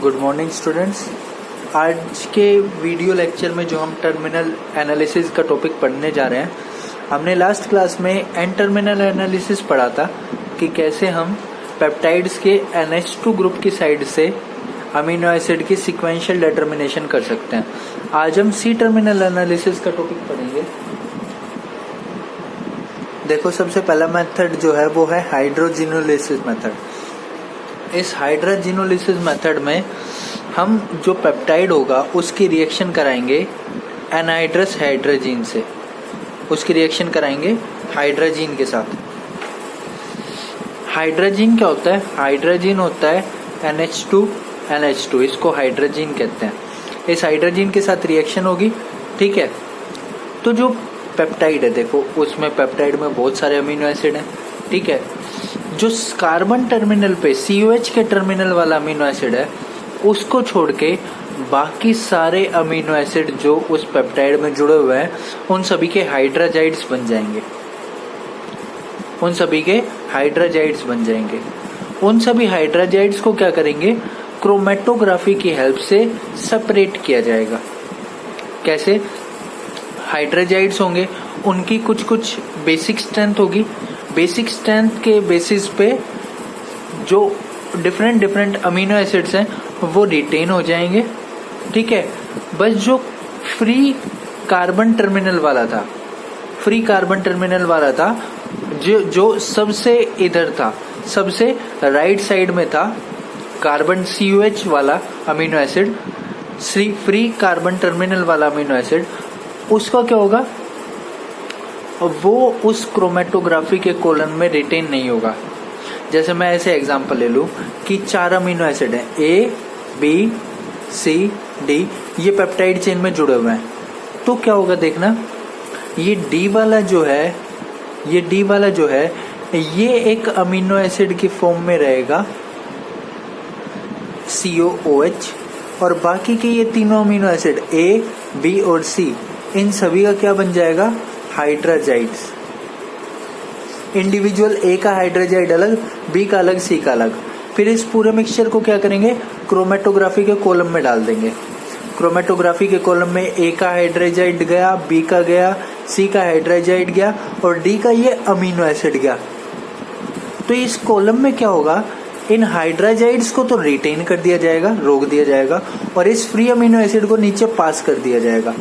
Good morning students. आज के video lecture में जो हम टर्मिनल एनालिसिस का टॉपिक पढ़ने जा रहे हैं, हमने लास्ट क्लास में एन टर्मिनल एनालिसिस पढ़ा था कि कैसे हम पेप्टाइड्स के NH2 ग्रुप की साइड से अमीनो एसिड की सीक्वेंशियल डिटर्मिनेशन कर सकते हैं। आज हम सी टर्मिनल एनालिसिस का टॉपिक पढ़ेंगे। देखो, सबसे पहला मेथड जो है वो है हाइड्रोजिनोलिसिस मेथड। इस हाइड्रोजिनोलिसिस मेथड में हम जो पेप्टाइड होगा उसकी रिएक्शन कराएंगे एनहाइड्रस हाइड्रोजीन से, उसकी रिएक्शन कराएंगे हाइड्रोजीन के साथ। हाइड्रोजीन क्या होता है? हाइड्रोजीन होता है NH2, इसको हाइड्रोजीन कहते हैं। इस हाइड्रोजीन के साथ रिएक्शन होगी, ठीक है। तो जो पेप्टाइड है, देखो उसमें पेप्टाइड में बहुत सारे अमीनो एसिड हैं, ठीक है। जो कार्बन टर्मिनल पे COH के टर्मिनल वाला अमीनो एसिड है, उसको छोड़ के बाकी सारे अमीनो एसिड जो उस पेप्टाइड में जुड़े हुए हैं, उन सभी के हाइड्रोजाइड्स बन जाएंगे। उन सभी हाइड्रोजाइड्स को क्या करेंगे? क्रोमेटोग्राफी की हेल्प से सेपरेट किया जाएगा। कैसे? हाइड्रोजाइड्स होंगे, उनकी कुछ बेसिक स्ट्रेंथ होगी। बेसिक स्ट्रेंथ के बेसिस पे जो डिफरेंट अमीनो एसिड्स हैं वो रिटेन हो जाएंगे, ठीक है। बस जो फ्री कार्बन टर्मिनल वाला था, जो सबसे इधर था, सबसे राइट साइड में था, कार्बन COH वाला amino acid, free carbon terminal वाला अमीनो एसिड, उसका क्या होगा? वो उस क्रोमेटोग्राफी के कॉलम में रिटेन नहीं होगा। जैसे मैं ऐसे एग्जांपल ले लूं कि 4 अमीनो एसिड हैं, A, B, C, D, ये पेप्टाइड चेन में जुड़े हुए हैं। तो क्या होगा देखना, ये D वाला जो है ये एक अमीनो एसिड की फॉर्म में रहेगा COOH, और बाकी के ये तीनों अमीनो एसिड A, B और C, इन सभी का क्या बन जाएगा? हाइड्रोजाइड्स। इंडिविजुअल A का हाइड्रोजाइड अलग, B का अलग, C का अलग। फिर इस पूरे मिक्सचर को क्या करेंगे? क्रोमेटोग्राफी के कॉलम में डाल देंगे। क्रोमेटोग्राफी के कॉलम में A का हाइड्रोजाइड गया, B का गया, C का हाइड्रोजाइड गया और D का ये अमीनो एसिड गया। तो इस कॉलम में क्या होगा? इन हाइड्रोजाइड्स को तो रिटेन कर दिया जाएगा, रोक दिया जाएगा, और इस फ्री अमीनो एसिड को नीचे पास कर दिया जाएगा।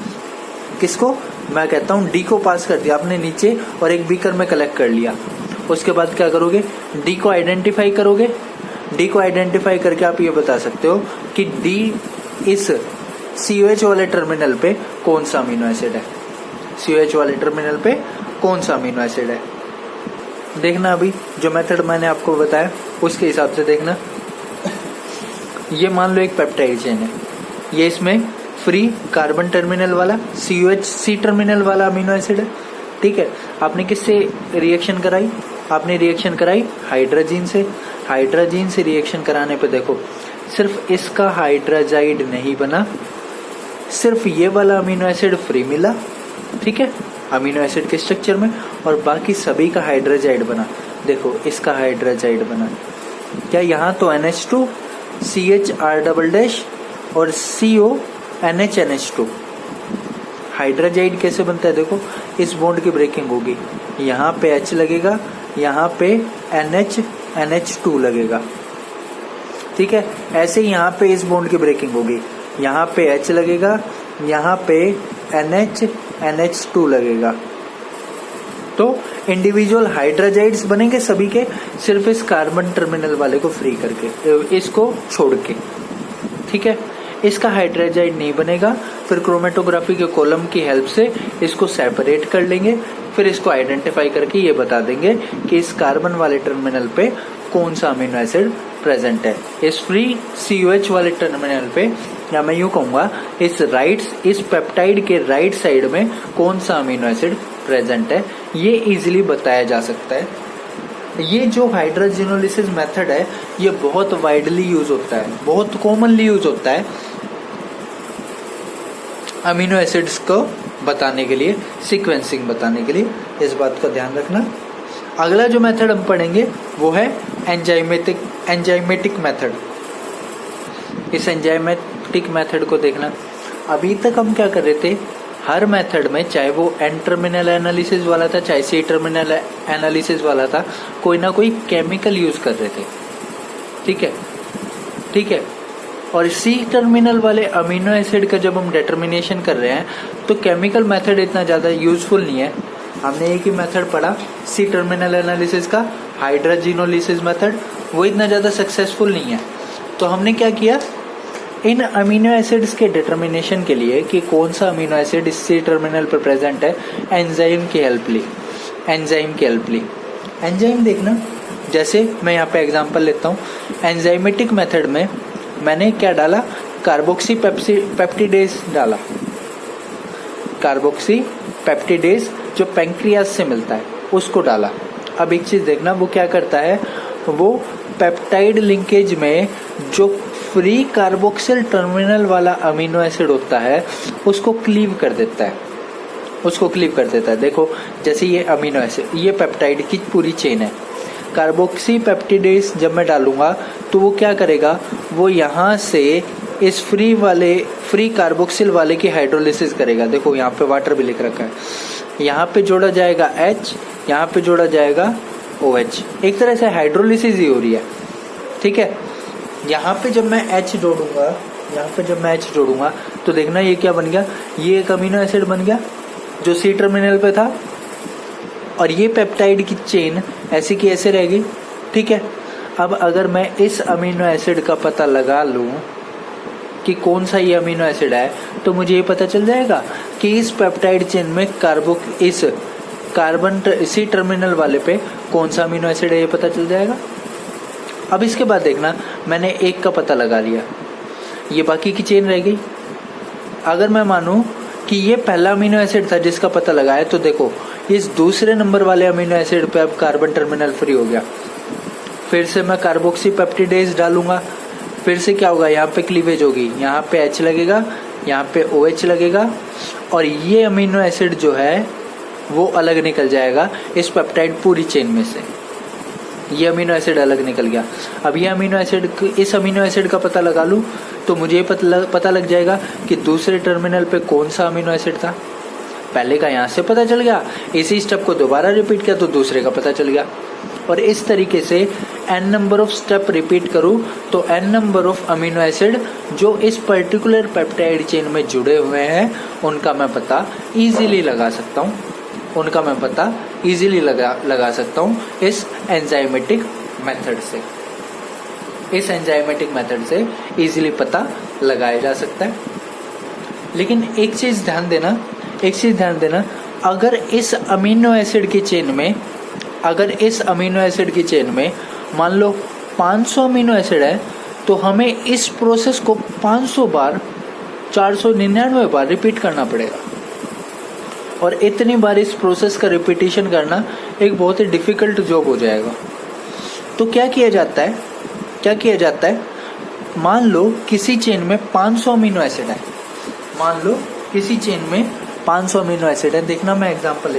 किसको? मैं कहता हूँ D को पास कर दिया आपने नीचे और एक बीकर में कलेक्ट कर लिया। उसके बाद क्या करोगे? D को आइडेंटिफाई करोगे। D को आइडेंटिफाई करके आप ये बता सकते हो कि D इस COH वाले टर्मिनल पे कौन सा अमीनो एसिड है। COH वाले टर्मिनल पे कौन सा अमीनो एसिड है। देखना, अभी जो मेथड मैंने आपको बताया उसके हिसाब से देखना। ये मान लो एक पेप्टाइड चेन है, ये इसमें फ्री कार्बन टर्मिनल वाला C टर्मिनल वाला अमीनो एसिड है, ठीक है। आपने किससे रिएक्शन कराई? आपने रिएक्शन कराई हाइड्रोजीन से। हाइड्रोजीन से रिएक्शन कराने पे देखो, सिर्फ इसका हाइड्रोजाइड नहीं बना, सिर्फ ये वाला अमीनो एसिड फ्री मिला, ठीक है, अमीनो एसिड के स्ट्रक्चर में, और बाकी सभी का हाइड्रोजाइड बना। देखो, इसका हाइड्रोजाइड बना क्या? यहाँ तो NH2 CHR" और CO NH2। हाइड्रोजाइड कैसे बनता है? देखो, इस बॉन्ड की ब्रेकिंग होगी, यहाँ पे H लगेगा, यहाँ पे NH2 लगेगा, ठीक है। ऐसे ही यहाँ पे इस बॉन्ड की ब्रेकिंग होगी, यहाँ पे H लगेगा, यहाँ पे NH2 लगेगा। तो इंडिविजुअल हाइड्रोजाइड्स बनेंगे सभी के, सिर्फ इस कार्बन टर्मिनल वाले को फ्री करके, इसको छोड़ के, ठीक है। इसका हाइड्रोजाइड नहीं बनेगा, फिर क्रोमेटोग्राफी के कॉलम की हेल्प से इसको सेपरेट कर लेंगे, फिर इसको आइडेंटिफाई करके ये बता देंगे कि इस कार्बन वाले टर्मिनल पे कौन सा अमीनो एसिड प्रेजेंट है। इस फ्री COH वाले टर्मिनल पे, या मैं यूं कहूंगा इस पेप्टाइड के राइट साइड में कौन सा अमीनो एसिड प्रेजेंट है, ये इजीली बताया जा सकता है। ये जो हाइड्रोजिनोलिसिस मेथड है, ये बहुत वाइडली यूज होता है, बहुत कॉमनली यूज होता है अमीनो एसिड्स को बताने के लिए, सीक्वेंसिंग बताने के लिए। इस बात का ध्यान रखना। अगला जो मेथड हम पढ़ेंगे वो है एंजाइमेटिक मेथड। इस एंजाइमेटिक मेथड को देखना। अभी तक हम क्या कर रहे थे, हर मेथड में, चाहे वो एन टर्मिनल एनालिसिस वाला था चाहे सी टर्मिनल एनालिसिस वाला था, कोई ना कोई केमिकल यूज कर रहे थे। ठीक है। और सी टर्मिनल वाले अमीनो एसिड का जब हम डिटर्मिनेशन कर रहे हैं तो केमिकल मेथड इतना ज़्यादा यूजफुल नहीं है। हमने एक ही मेथड पढ़ा सी टर्मिनल एनालिसिस का, हाइड्रोजिनोलिसिस मेथड, वो इतना ज़्यादा सक्सेसफुल नहीं है। तो हमने क्या किया, इन अमीनो एसिड्स के डिटर्मिनेशन के लिए कि कौन सा अमीनो एसिड इस सी टर्मिनल पर प्रेजेंट है, एंजाइम की हेल्प ली। एंजाइम देखना, जैसे मैं यहाँ पे एग्जांपल लेता हूँ। एंजाइमेटिक मेथड में मैंने क्या डाला, कार्बोक्सी पेप्टिडेज डाला। कार्बोक्सी पेप्टिडेज जो पैंक्रियाज से मिलता है उसको डाला। अब एक चीज देखना, वो क्या करता है, वो पेप्टाइड लिंकेज में जो फ्री कार्बोक्सिल टर्मिनल वाला अमीनो एसिड होता है उसको क्लीव कर देता है। देखो जैसे ये अमीनो एसिड, ये पेप्टाइड की पूरी चेन है। कार्बोक्सी पेप्टिडेज जब मैं डालूंगा तो वो क्या करेगा, वो यहाँ से इस फ्री कार्बोक्सिल वाले की हाइड्रोलिसिस करेगा। देखो यहाँ पे वाटर भी लिख रखा है, यहाँ पे जोड़ा जाएगा H, यहाँ पे जोड़ा जाएगा OH। एक तरह से हाइड्रोलिसिस ही हो रही है। ठीक है, यहाँ पे जब मैं H जोड़ूंगा तो देखना ये क्या बन गया, ये एक अमीनो एसिड बन गया जो सी टर्मिनल पे था, और ये पेप्टाइड की चेन ऐसी की ऐसे रहेगी। ठीक है, अब अगर मैं इस अमीनो एसिड का पता लगा लूं कि कौन सा ये अमीनो एसिड है, तो मुझे ये पता चल जाएगा कि इस पेप्टाइड चेन में इस कार्बन सी टर्मिनल वाले पे कौन सा अमीनो एसिड है, ये पता चल जाएगा। अब इसके बाद देखना, मैंने एक का पता लगा लिया, ये बाकी की चेन रह गई। अगर मैं मानूं कि ये पहला अमीनो एसिड था जिसका पता लगाया, तो देखो इस दूसरे नंबर वाले अमीनो एसिड पे अब कार्बन टर्मिनल फ्री हो गया। फिर से मैं कार्बोक्सी पेप्टिडेज डालूंगा, फिर से क्या होगा, यहाँ पे क्लीवेज होगी, यहाँ पे H लगेगा, यहाँ पे OH लगेगा, और ये अमीनो एसिड जो है वो अलग निकल जाएगा इस पेप्टाइड पूरी चेन में से। ये अमीनो एसिड अलग निकल गया। अब ये इस अमीनो एसिड का पता लगा लूँ तो मुझे पता लग जाएगा कि दूसरे टर्मिनल पे कौन सा अमीनो एसिड था। पहले का यहाँ से पता चल गया, इसी स्टेप को दोबारा रिपीट किया तो दूसरे का पता चल गया। और इस तरीके से n number of step repeat करूँ तो n number of amino acid जो इस पर्टिकुलर पेप्टाइड चेन में जुड़े हुए हैं उनका मैं पता इजीली लगा सकता हूँ इस एंजाइमेटिक मेथड से इजीली पता लगाया जा सकता है। लेकिन एक चीज ध्यान देना, अगर इस अमीनो एसिड की चेन में मान लो 500 अमीनो एसिड है, तो हमें इस प्रोसेस को 500 बार 499 बार रिपीट करना पड़ेगा। और इतनी बार इस प्रोसेस का रिपीटिशन करना एक बहुत ही डिफिकल्ट जॉब हो जाएगा। तो क्या किया जाता है, मान लो किसी चेन में 500 अमीनो एसिड है, देखना मैं एग्जांपल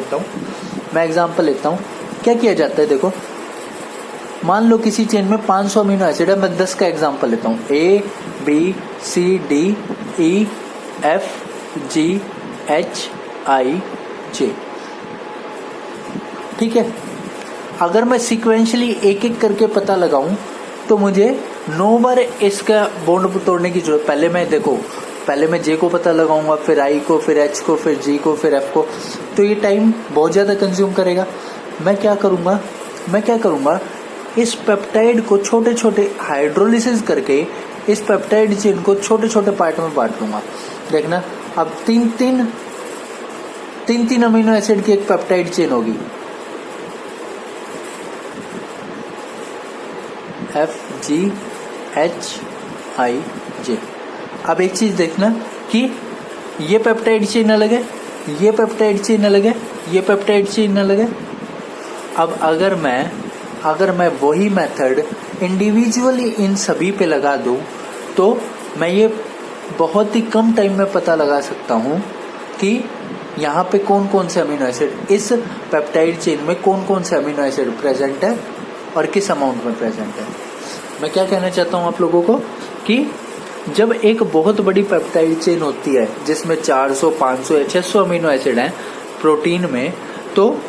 लेता हूँ। क्या किया जाता है, देखो मान लो किसी चेन में 500 अमीनो एसिड है, मैं 10 का एग्जांपल लेता हूँ, A B C D E F G H I J। ठीक है, अगर मैं सीक्वेंशियली एक एक करके पता लगाऊं तो मुझे 9 बार इसका बॉन्ड तोड़ने की जरूरत। पहले मैं J को पता लगाऊंगा, फिर I को, फिर H को, फिर G को, फिर F को, तो ये टाइम बहुत ज़्यादा कंज्यूम करेगा। मैं क्या करूँगा, इस पेप्टाइड को छोटे छोटे हाइड्रोलिसिस करके इस पेप्टाइड चेन को छोटे छोटे पार्ट में बांट लूँगा। देखना, अब तीन अमीनो एसिड की एक पेप्टाइड चेन होगी, F G H I J। अब एक चीज देखना कि ये पेप्टाइड चेन अलग है, ये पेप्टाइड चेन अलग है, ये पेप्टाइड चेन अलग है। अब अगर मैं वही मेथड इंडिविजुअली इन सभी पे लगा दूं तो मैं ये बहुत ही कम टाइम में पता लगा सकता हूँ कि यहाँ पे कौन कौन से अमीनो एसिड, इस पेप्टाइड चेन में कौन कौन से अमीनो एसिड प्रेजेंट है और किस अमाउंट में प्रेजेंट है। मैं क्या कहना चाहता हूँ आप लोगों को कि जब एक बहुत बड़ी पेप्टाइड चेन होती है जिसमें 400, 500 या 600 अमीनो एसिड हैं प्रोटीन में, तो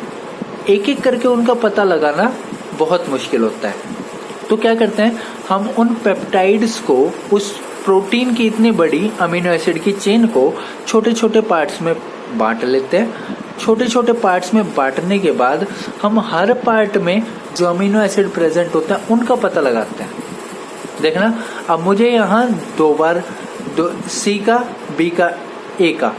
एक एक करके उनका पता लगाना बहुत मुश्किल होता है। तो क्या करते हैं, हम उन पेप्टाइड्स को, उस प्रोटीन की इतनी बड़ी अमीनो एसिड की चेन को छोटे छोटे पार्ट्स में बांट लेते हैं। छोटे छोटे पार्ट्स में बांटने के बाद हम हर पार्ट में जो अमीनो एसिड प्रेजेंट होता है उनका पता लगाते हैं। देखना, अब मुझे यहाँ दो बार सी का, बी का, ए का,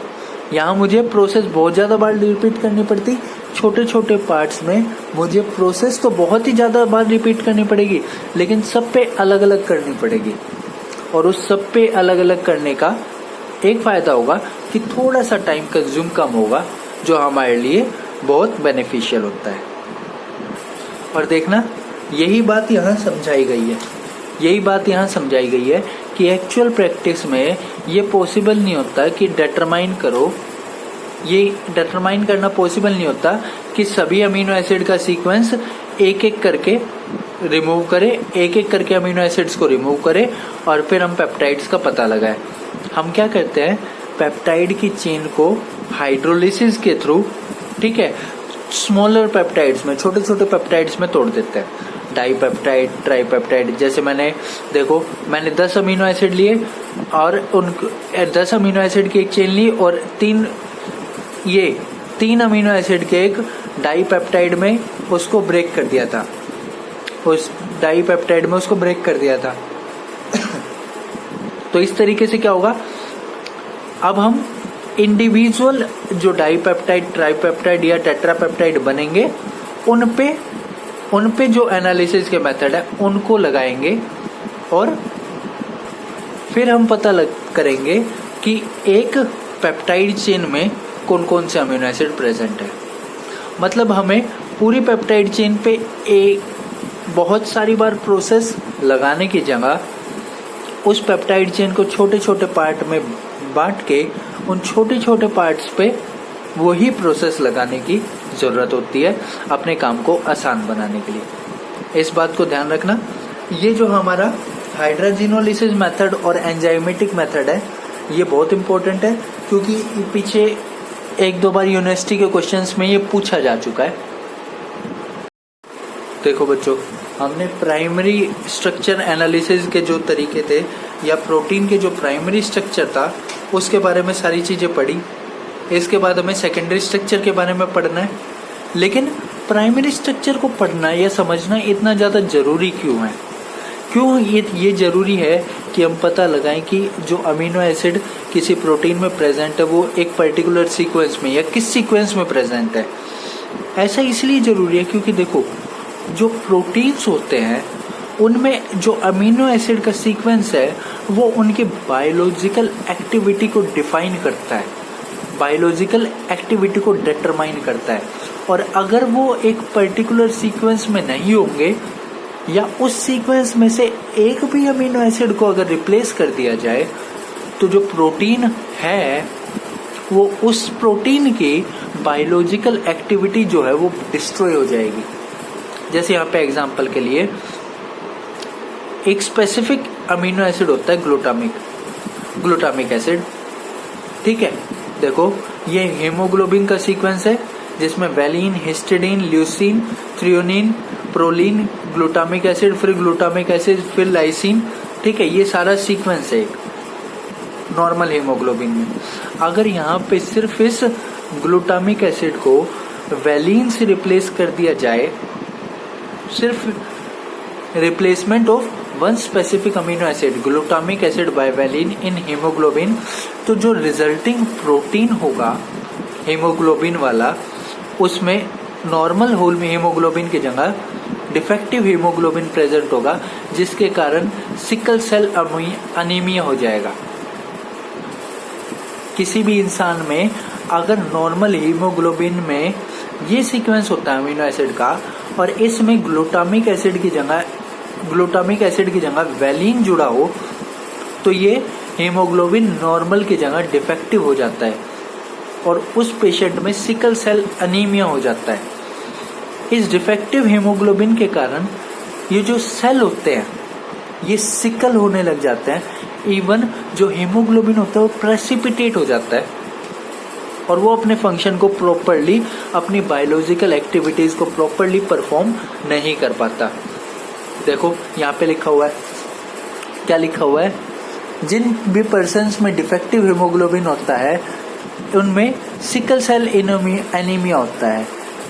यहाँ मुझे प्रोसेस बहुत ज़्यादा बार रिपीट करनी पड़ती। छोटे छोटे पार्ट्स में मुझे प्रोसेस तो बहुत ही ज़्यादा बार रिपीट करनी पड़ेगी, लेकिन सब पे अलग अलग करनी पड़ेगी। और उस सब पे अलग अलग करने का एक फ़ायदा होगा कि थोड़ा सा टाइम कंज्यूम कम होगा, जो हमारे लिए बहुत बेनिफिशियल होता है। और देखना, यही बात यहाँ समझाई गई है, यही बात यहाँ समझाई गई है कि एक्चुअल प्रैक्टिस में ये पॉसिबल नहीं होता कि डिटरमाइन करो, ये डिटरमाइन करना पॉसिबल नहीं होता कि सभी अमीनो एसिड का सीक्वेंस एक एक करके रिमूव करे, एक एक करके अमीनो एसिड्स को रिमूव करे और फिर हम पेप्टाइड्स का पता लगाए। हम क्या करते हैं, पेप्टाइड की चेन को हाइड्रोलिसिस के थ्रू, ठीक है, स्मॉलर पेप्टाइड्स में, छोटे छोटे पेप्टाइड्स में तोड़ देते हैं। डाईपेप्टाइड, ट्राईपेप्टाइड, जैसे मैंने 10 अमीनो एसिड लिए और उन 10 अमीनो एसिड की एक चेन ली और तीन अमीनो एसिड के एक डाईपेप्टाइड में उसको ब्रेक कर दिया था, उस डाईपेप्टाइड में उसको ब्रेक कर दिया था। तो इस तरीके से क्या होगा, अब हम इंडिविजुअल जो डाईपेप्टाइड, ट्राईपेप्टाइड या टेट्रापेप्टाइड बनेंगे उन पे जो एनालिसिस के मेथड है उनको लगाएंगे और फिर हम पता करेंगे कि एक पेप्टाइड चेन में कौन कौन से अमीनो एसिड प्रेजेंट है। मतलब हमें पूरी पेप्टाइड चेन पे बहुत सारी बार प्रोसेस लगाने की जगह उस पेप्टाइड चेन को छोटे छोटे पार्ट में बांट के उन छोटे छोटे पार्ट्स पे वही प्रोसेस लगाने की ज़रूरत होती है अपने काम को आसान बनाने के लिए। इस बात को ध्यान रखना। ये जो हमारा हाइड्रोजिनोलिसिस मेथड और एंजाइमेटिक मेथड है, ये बहुत इम्पोर्टेंट है क्योंकि पीछे 1-2 बार यूनिवर्सिटी के क्वेश्चंस में ये पूछा जा चुका है। देखो बच्चों, हमने प्राइमरी स्ट्रक्चर एनालिसिस के जो तरीके थे या प्रोटीन के जो प्राइमरी स्ट्रक्चर था उसके बारे में सारी चीज़ें पढ़ी। इसके बाद हमें सेकेंडरी स्ट्रक्चर के बारे में पढ़ना है। लेकिन प्राइमरी स्ट्रक्चर को पढ़ना या समझना इतना ज़्यादा ज़रूरी क्यों है? क्यों ये ज़रूरी है कि हम पता लगाएं कि जो अमीनो एसिड किसी प्रोटीन में प्रेजेंट है वो एक पर्टिकुलर सीक्वेंस में या किस सीक्वेंस में प्रेजेंट है। ऐसा इसलिए ज़रूरी है क्योंकि देखो, जो प्रोटीन्स होते हैं उनमें जो अमीनो एसिड का सीक्वेंस है वो उनके बायोलॉजिकल एक्टिविटी को डिफाइन करता है, बायोलॉजिकल एक्टिविटी को डिटरमाइन करता है। और अगर वो एक पर्टिकुलर सीक्वेंस में नहीं होंगे या उस सीक्वेंस में से एक भी अमीनो एसिड को अगर रिप्लेस कर दिया जाए तो जो प्रोटीन है वो उस प्रोटीन की बायोलॉजिकल एक्टिविटी जो है वो डिस्ट्रॉय हो जाएगी। जैसे यहाँ पे एग्जांपल के लिए एक स्पेसिफिक अमीनो एसिड होता है ग्लूटामिक एसिड, ठीक है। देखो, ये हीमोग्लोबिन का सीक्वेंस है जिसमें valine, histidine, leucine, threonine, proline, glutamic acid, फिर ग्लूटामिक एसिड, फिर लाइसिन, ठीक है। ये सारा सीक्वेंस है नॉर्मल हीमोग्लोबिन में। अगर यहाँ पे सिर्फ इस ग्लूटामिक एसिड को वैलिन से रिप्लेस कर दिया जाए, सिर्फ replacement of one specific amino acid glutamic acid by valine in haemoglobin, तो जो रिजल्टिंग प्रोटीन होगा हीमोग्लोबिन वाला, उसमें नॉर्मल होल हीमोग्लोबिन की जगह डिफेक्टिव हीमोग्लोबिन प्रेजेंट होगा, जिसके कारण सिकल सेल अनीमिया हो जाएगा। किसी भी इंसान में अगर नॉर्मल हीमोग्लोबिन में ये सीक्वेंस होता है अमीनो एसिड का और इसमें ग्लूटामिक एसिड की जगह वैलिन जुड़ा हो, तो ये हीमोग्लोबिन नॉर्मल की जगह डिफेक्टिव हो जाता है और उस पेशेंट में सिकल सेल अनीमिया हो जाता है। इस डिफेक्टिव हीमोग्लोबिन के कारण ये जो सेल होते हैं ये सिकल होने लग जाते हैं, इवन जो हीमोग्लोबिन होता है वो प्रेसिपिटेट हो जाता है और वो अपने फंक्शन को प्रॉपरली, अपनी बायोलॉजिकल एक्टिविटीज को प्रॉपरली परफॉर्म नहीं कर पाता। देखो यहाँ पे लिखा हुआ है, क्या लिखा हुआ है, जिन भी पर्सन्स में डिफेक्टिव हीमोग्लोबिन होता है उनमें सिकल सेल एनीमिया होता है।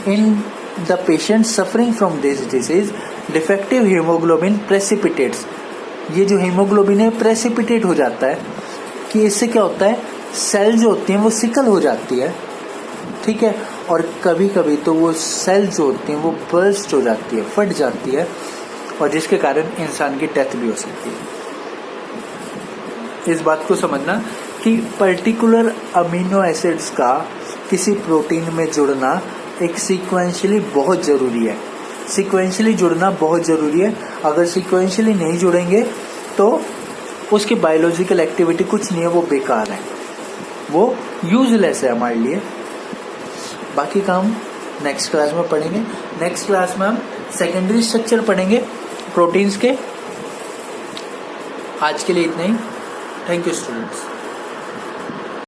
In the patient suffering from this disease defective haemoglobin precipitates, ये जो हीमोग्लोबिन है प्रेसिपिटेट हो जाता है कि इससे क्या होता है, सेल जो होती हैं वो सिकल हो जाती है, ठीक है, और कभी कभी तो वो सेल जो होती हैं वो बर्स्ट हो जाती है, फट जाती है, और जिसके कारण इंसान की डेथ भी हो सकती है। इस बात को समझना कि पर्टिकुलर अमीनो एसिड्स का किसी प्रोटीन में जुड़ना एक सीक्वेंशियली बहुत ज़रूरी है। सीक्वेंशियली जुड़ना बहुत ज़रूरी है। अगर सीक्वेंशियली नहीं जुड़ेंगे तो उसकी बायोलॉजिकल एक्टिविटी कुछ नहीं है, वो बेकार है, वो यूजलेस है हमारे लिए। बाकी काम नेक्स्ट क्लास में पढ़ेंगे। नेक्स्ट क्लास में हम सेकेंडरी स्ट्रक्चर पढ़ेंगे प्रोटीन्स के। आज के लिए इतना ही। Thank you students.